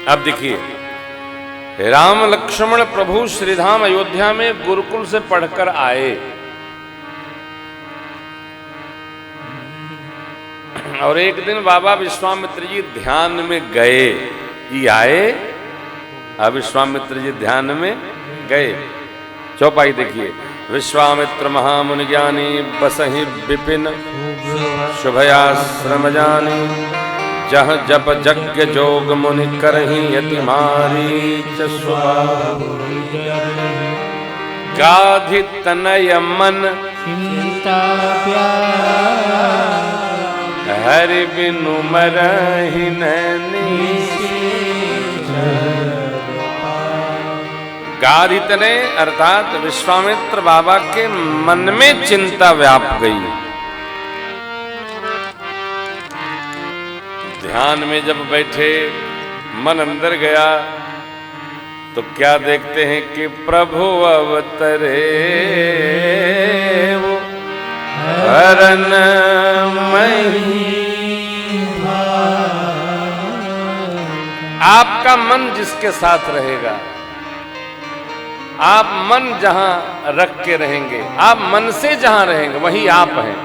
अब देखिए, राम लक्ष्मण प्रभु श्रीधाम अयोध्या में गुरुकुल से पढ़कर आए और एक दिन बाबा विश्वामित्र जी ध्यान में गए। ये आए, अब विश्वामित्र जी ध्यान में गए। चौपाई देखिए, विश्वामित्र महामुनि ज्ञानी बसहि विपिन शुभयाश्रम जानी, जह जप यज्ञ जोग मुनि करहि यति मारीच स्वभाव, गाधि तनय मन चिंता प्यार, हरि बिनु मरहि नैनी। गाधि तनय अर्थात विश्वामित्र बाबा के मन में चिंता व्याप गई। ध्यान में जब बैठे, मन अंदर गया तो क्या देखते हैं कि प्रभु अवतरे वो हरन मही। आपका मन जिसके साथ रहेगा, आप मन जहां रख के रहेंगे, आप मन से जहां रहेंगे वही आप हैं।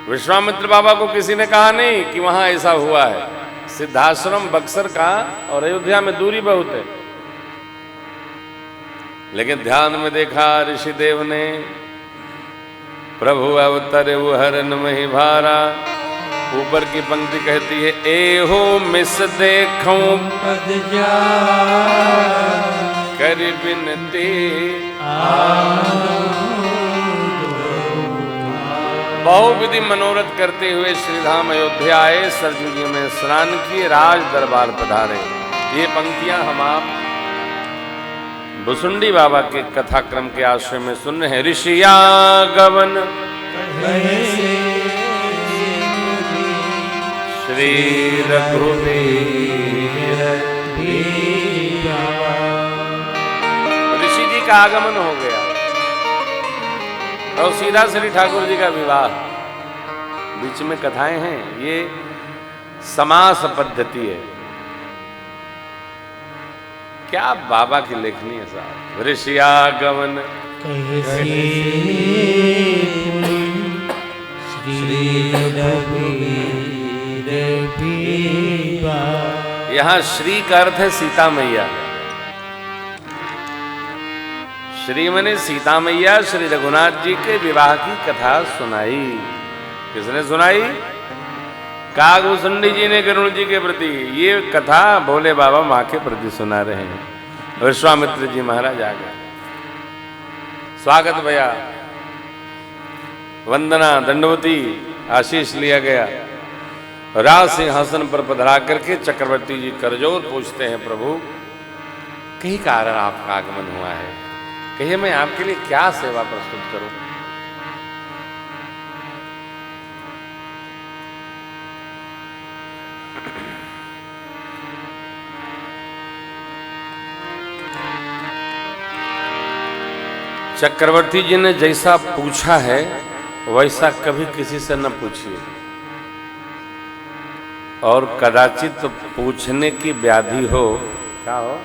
विश्वामित्र बाबा को किसी ने कहा नहीं कि वहां ऐसा हुआ है। सिद्धाश्रम बक्सर का और अयोध्या में दूरी बहुत है, लेकिन ध्यान में देखा ऋषिदेव ने, प्रभु अवतरे वो हरन मही भारा। ऊपर की पंक्ति कहती है, एहो मिस देखूं पद जा कर बिनती। बहुविधि मनोरथ करते हुए श्रीधाम अयोध्या आए, सरजू जी में स्नान किए, राज दरबार पधारे। ये पंक्तियां हम आप भुसुंडी बाबा के कथाक्रम के आश्रय में सुन रहे हैं। ऋषिया गवन श्री रघुवीर, ऋषि जी का आगमन हो गया और सीधा श्री ठाकुर जी का विवाह। बीच में कथाएं हैं, ये समास पद्धति है। क्या बाबा की लेखनी है साहब। ऋषि आगमन यहां श्री का अर्थ है सीता मैया। श्री मने सीता मैया श्री रघुनाथ जी के विवाह की कथा सुनाई। किसने सुनाई? कागभूषुंडी जी ने गरुड़ जी के प्रति। ये कथा भोले बाबा माँ के प्रति सुना रहे हैं। विश्वामित्र जी महाराज आ गए। स्वागत भैया, वंदना, दंडवती, आशीष लिया गया। राज सिंहासन पर पधरा करके चक्रवर्ती जी करजोर पूछते हैं, प्रभु कहीं कारण आपका आगमन हुआ है, कहिए मैं आपके लिए क्या सेवा प्रस्तुत करूं। चक्रवर्ती जी ने जैसा पूछा है वैसा कभी किसी से न पूछिए, और कदाचित पूछने की व्याधि हो। क्या हो?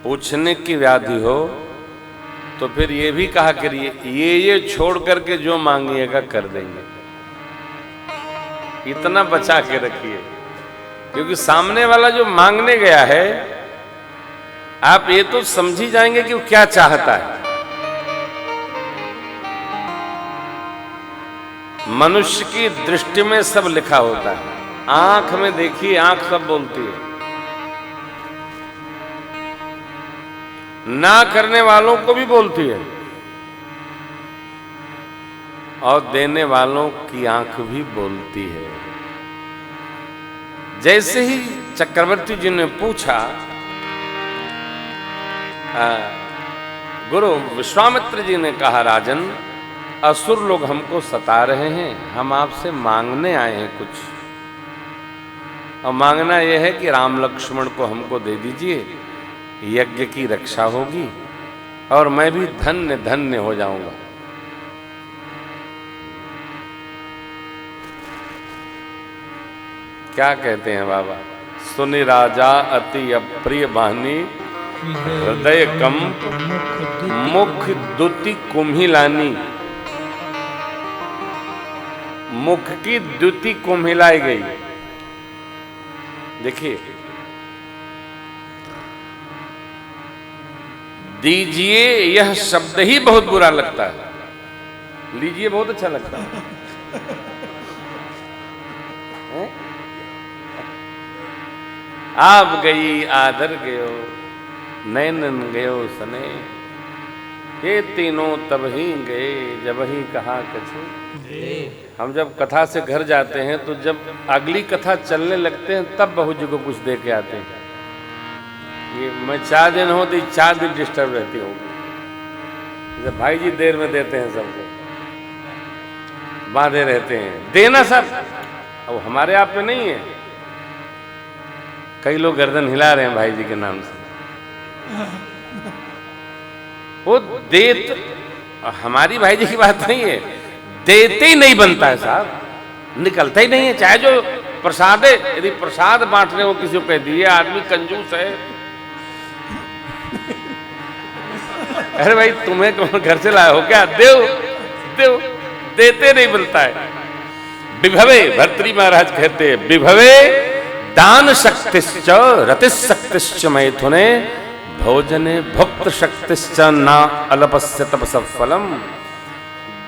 पूछने की व्याधि हो तो फिर ये भी कहा करिए, ये छोड़ करके जो मांगिएगा कर देंगे। इतना बचा के रखिए, क्योंकि सामने वाला जो मांगने गया है, आप ये तो समझ ही जाएंगे कि वो क्या चाहता है। मनुष्य की दृष्टि में सब लिखा होता है। आंख में देखिए, आंख सब बोलती है। ना करने वालों को भी बोलती है, और देने वालों की आंख भी बोलती है। जैसे ही चक्रवर्ती जी ने पूछा, गुरु विश्वामित्र जी ने कहा, राजन असुर लोग हमको सता रहे हैं, हम आपसे मांगने आए हैं कुछ, और मांगना यह है कि राम लक्ष्मण को हमको दे दीजिए, यज्ञ की रक्षा होगी और मैं भी धन्य धन्य हो जाऊंगा। क्या कहते हैं बाबा? सुनि राजा अति अप्रिय बानी, हृदय कंप मुख द्युति कुम्हिलानी। मुख की द्युति कुम्हिलाई गई। देखिए, दीजिए यह शब्द ही बहुत बुरा लगता है, लीजिए बहुत अच्छा लगता है। आप गई आदर गयो, नैनन गयो सने, ये तीनों तब ही गए जब ही कहा कछु। हम जब कथा से घर जाते हैं तो जब अगली कथा चलने लगते हैं तब बहू जी को कुछ दे के आते हैं। ये मैं 4 दिन हो तो 4 दिन डिस्टर्ब रहती होगी। जब भाई जी देर में देते हैं, सबको बांधे रहते हैं, देना सब। अब हमारे आप पे नहीं है। कई लोग गर्दन हिला रहे हैं भाई जी के नाम से। वो देत, हमारी भाई जी की बात नहीं है, देते ही नहीं बनता है साहब, निकलता ही नहीं है। चाहे जो प्रसाद है, यदि प्रसाद बांट रहे हो किसी को कह दिए, आदमी कंजूस है। अरे भाई तुम्हें कौन घर से लाया हो क्या? देव देव, देते नहीं बनता है। विभवे, भर्तृ महाराज कहते हैं, विभवे दान शक्तिश्च रतिशक्तिश्च मैथुने, भोजने भुक्त शक्तिश्च ना अल्पस्य तपसः फलम।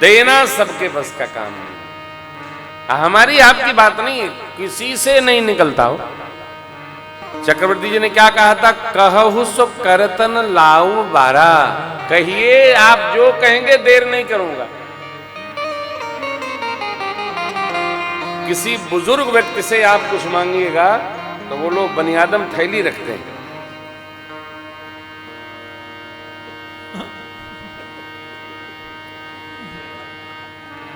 देना सबके बस का काम नहीं। हमारी आपकी बात नहीं है, किसी से नहीं निकलता हो। चक्रवर्ती जी ने क्या कहा था? कहु सो करतन लाऊ बारा। कहिए, आप जो कहेंगे देर नहीं करूंगा। किसी बुजुर्ग व्यक्ति से आप कुछ मांगिएगा तो वो लोग बनियादम थैली रखते हैं।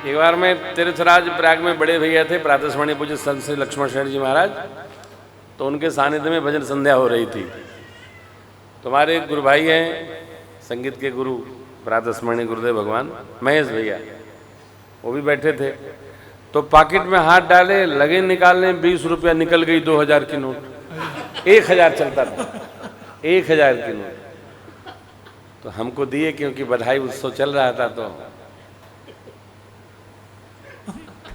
एक बार मैं तीर्थराज प्रयाग में बड़े भैया थे, प्रातस्मरणीय पूज्य संत श्री लक्ष्मण शरण जी महाराज, तो उनके सानिध्य में भजन संध्या हो रही थी। तुम्हारे गुरु भाई हैं, संगीत के गुरु प्रातस्मरणीय गुरुदेव भगवान महेश भैया, वो भी बैठे थे। तो पॉकेट में हाथ डाले, लगे निकालने, 20 रुपया निकल गई 2000 की नोट। 1000 चलता था, 1000 की नोट। तो हमको दिए, क्योंकि बधाई उत्सव चल रहा था। तो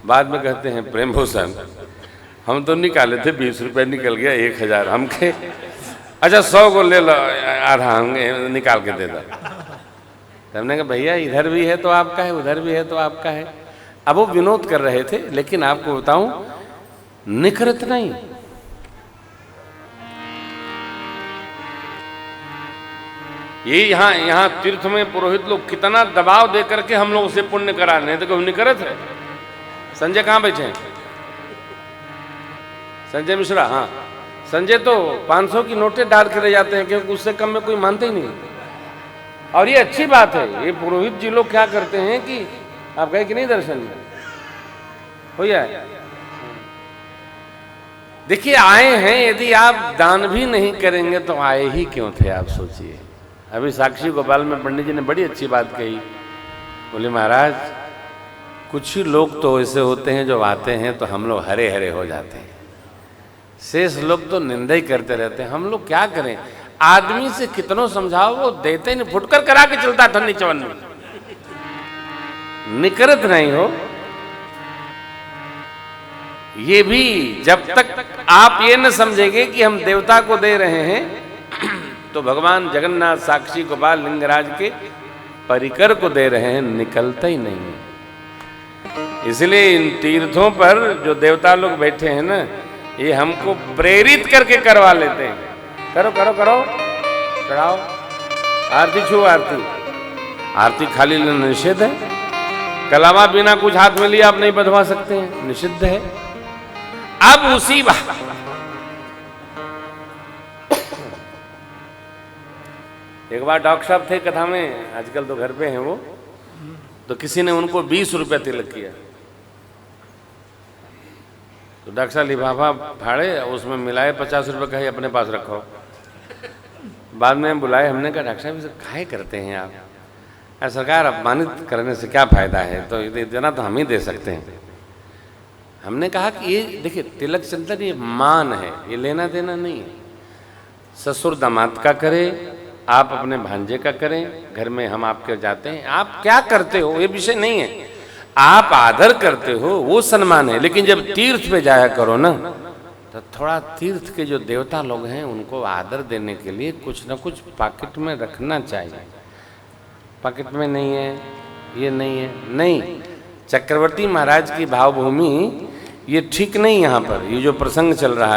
बाद में कहते हैं, प्रेम भूषण हम तो निकाले थे, 20 रुपया निकल गया, 1000 हम के। अच्छा 100 को ले लो, आधा हम निकाल के दे दो। हमने कहा भैया इधर भी है तो आपका है, उधर भी है तो आपका है। अब वो विनोद कर रहे थे, लेकिन आपको बताऊं, निखरत नहीं। ये यहाँ तीर्थ में पुरोहित लोग कितना दबाव दे करके हम लोग उसे पुण्य करा रहे हैं, तो कोई निखरत है? संजय कहाँ बैठे हैं? संजय मिश्रा, हाँ। संजय तो 500 की नोटें डाल के ले जाते हैं, क्योंकि उससे कम में कोई मानते ही नहीं। और ये अच्छी बात है। ये पुरोहित जी लोग क्या करते हैं कि आप गए कि नहीं दर्शन में? हो जाए। देखिए, आए हैं, यदि आप दान भी नहीं करेंगे तो आए ही क्यों थे, आप सोचिए। अभी साक्षी गोपाल में पंडित जी ने बड़ी अच्छी बात कही। बोले महाराज, कुछ ही लोग तो ऐसे होते हैं जो आते हैं तो हम लोग हरे हरे हो जाते हैं, शेष लोग तो निंदा ही करते रहते हैं। हम लोग क्या करें? आदमी से कितनों समझाओ, वो देते नहीं, फुटकर करा के चलता ठंडी चवन में, निकरत नहीं हो। ये भी जब तक आप ये न समझेंगे कि हम देवता को दे रहे हैं, तो भगवान जगन्नाथ, साक्षी गोपाल, लिंगराज के परिकर को दे रहे हैं, निकलता ही नहीं। इसलिए इन तीर्थों पर जो देवता लोग बैठे हैं ना, ये हमको प्रेरित करके करवा लेते हैं। करो करो करो, चढ़ाओ, आरती छू, आरती। आरती खाली लेना निषिद्ध है। कलावा बिना कुछ हाथ में लिया आप नहीं बंधवा सकते हैं, निषिद्ध है। अब उसी बात, एक बार डॉक्टर साहब थे कथा में, आजकल तो घर पे हैं वो, तो किसी ने उनको 20 रुपया तिलक किया। तो डॉक्टर साहब लिफाफा फाड़े, उसमें मिलाए 50 रुपये, कहे अपने पास रखो। बाद में बुलाए, हमने कहा डॉक्टर साहब काहे करते हैं आप? अरे सरकार अपमानित करने से क्या फायदा है, तो इतना तो हम ही दे सकते हैं। हमने कहा कि ये देखिए तिलक चंदन ये मान है, ये लेना देना नहीं है। ससुर दामाद का करे, आप अपने भांजे का करें, घर में हम आपके जाते हैं, आप क्या करते हो ये विषय नहीं है, आप आदर करते हो वो सम्मान है। लेकिन जब तीर्थ पे जाया करो ना, तो थोड़ा तीर्थ के जो देवता लोग हैं उनको आदर देने के लिए कुछ ना कुछ पॉकेट में रखना चाहिए। पॉकेट में नहीं है, ये नहीं है, नहीं। चक्रवर्ती महाराज की भावभूमि ये ठीक नहीं, यहाँ पर ये जो प्रसंग चल रहा है